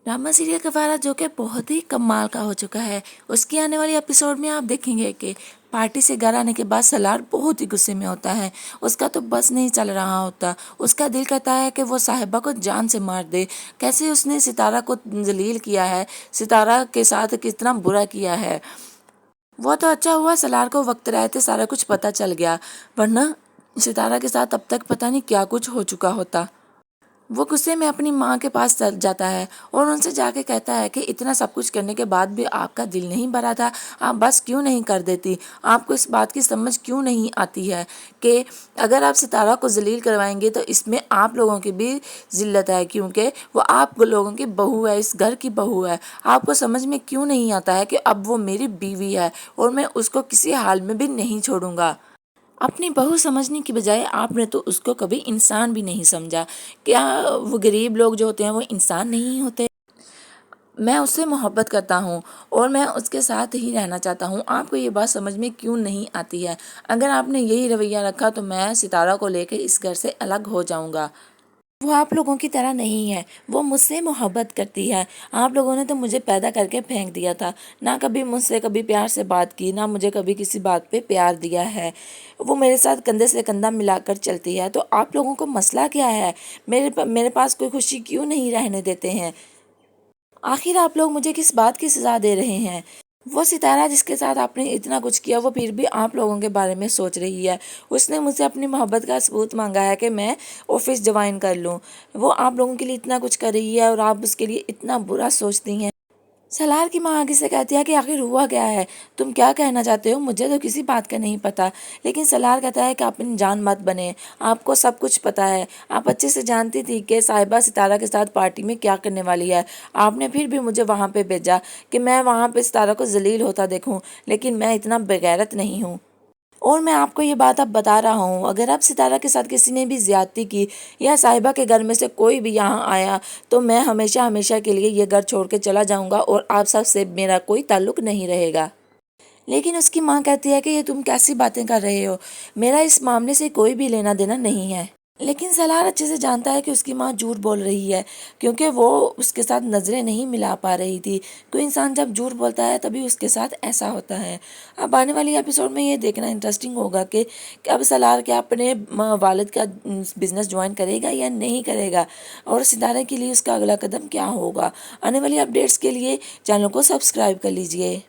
Drama serial कवारा जो कि बहुत ही कमाल का हो चुका है। उसकी आने वाली एपिसोड में आप देखेंगे कि पार्टी से घर आने के बाद सलार बहुत ही गुस्से में होता है। उसका तो बस नहीं चल रहा होता। उसका दिल करता है कि वो साहिबा को जान से मार दे। कैसे उसने सितारा को जलील किया है, सितारा के साथ कितना बुरा किया है। वो तो अच्छा हुआ सलार को वक्त रहते सारा कुछ पता चल गया, वरना सितारा के साथ अब तक पता नहीं क्या कुछ हो चुका होता। वो गुस्से में अपनी माँ के पास चल जाता है और उनसे जाके कहता है कि इतना सब कुछ करने के बाद भी आपका दिल नहीं भरा था, आप बस क्यों नहीं कर देती, आपको इस बात की समझ क्यों नहीं आती है कि अगर आप सितारा को जलील करवाएंगे तो इसमें आप लोगों की भी जिल्लत है, क्योंकि वो आप लोगों की बहू है, इस घर की बहू है। आपको समझ में क्यों नहीं आता है कि अब वो मेरी बीवी है और मैं उसको किसी हाल में भी नहीं छोड़ूंगा। अपनी बहू समझने की बजाय आपने तो उसको कभी इंसान भी नहीं समझा। क्या वो गरीब लोग जो होते हैं वो इंसान नहीं होते? मैं उससे मोहब्बत करता हूँ और मैं उसके साथ ही रहना चाहता हूँ। आपको ये बात समझ में क्यों नहीं आती है? अगर आपने यही रवैया रखा तो मैं सितारा को लेकर इस घर से अलग हो जाऊँगा। वो आप लोगों की तरह नहीं है, वो मुझसे मोहब्बत करती है। आप लोगों ने तो मुझे पैदा करके फेंक दिया था, ना कभी मुझसे कभी प्यार से बात की, ना मुझे कभी किसी बात पे प्यार दिया है। वो मेरे साथ कंधे से कंधा मिलाकर चलती है, तो आप लोगों को मसला क्या है? मेरे पास कोई खुशी क्यों नहीं रहने देते हैं? आखिर आप लोग मुझे किस बात की सज़ा दे रहे हैं? वो सितारा जिसके साथ आपने इतना कुछ किया वो फिर भी आप लोगों के बारे में सोच रही है। उसने मुझसे अपनी मोहब्बत का सबूत मांगा है कि मैं ऑफिस ज्वाइन कर लूँ। वो आप लोगों के लिए इतना कुछ कर रही है और आप उसके लिए इतना बुरा सोचती हैं। सलार की माँ आगे से कहती है कि आखिर हुआ क्या है, तुम क्या कहना चाहते हो? मुझे तो किसी बात का नहीं पता। लेकिन सलार कहता है कि आप अपनी जान मत बने, आपको सब कुछ पता है। आप अच्छे से जानती थी कि साहिबा सितारा के साथ पार्टी में क्या करने वाली है। आपने फिर भी मुझे वहाँ पे भेजा कि मैं वहाँ पे सितारा को जलील होता देखूँ, लेकिन मैं इतना बेगैरत नहीं हूँ। और मैं आपको ये बात अब बता रहा हूँ, अगर अब सितारा के साथ किसी ने भी ज्यादती की या साहिबा के घर में से कोई भी यहाँ आया तो मैं हमेशा हमेशा के लिए ये घर छोड़ के चला जाऊँगा और आप सब से मेरा कोई ताल्लुक नहीं रहेगा। लेकिन उसकी माँ कहती है कि ये तुम कैसी बातें कर रहे हो, मेरा इस मामले से कोई भी लेना देना नहीं है। लेकिन सलार अच्छे से जानता है कि उसकी माँ झूठ बोल रही है, क्योंकि वो उसके साथ नज़रें नहीं मिला पा रही थी। कोई इंसान जब झूठ बोलता है तभी उसके साथ ऐसा होता है। अब आने वाली एपिसोड में ये देखना इंटरेस्टिंग होगा कि अब सलार क्या अपने वालिद का बिजनेस ज्वाइन करेगा या नहीं करेगा, और सितारे के लिए उसका अगला कदम क्या होगा। आने वाली अपडेट्स के लिए चैनल को सब्सक्राइब कर लीजिए।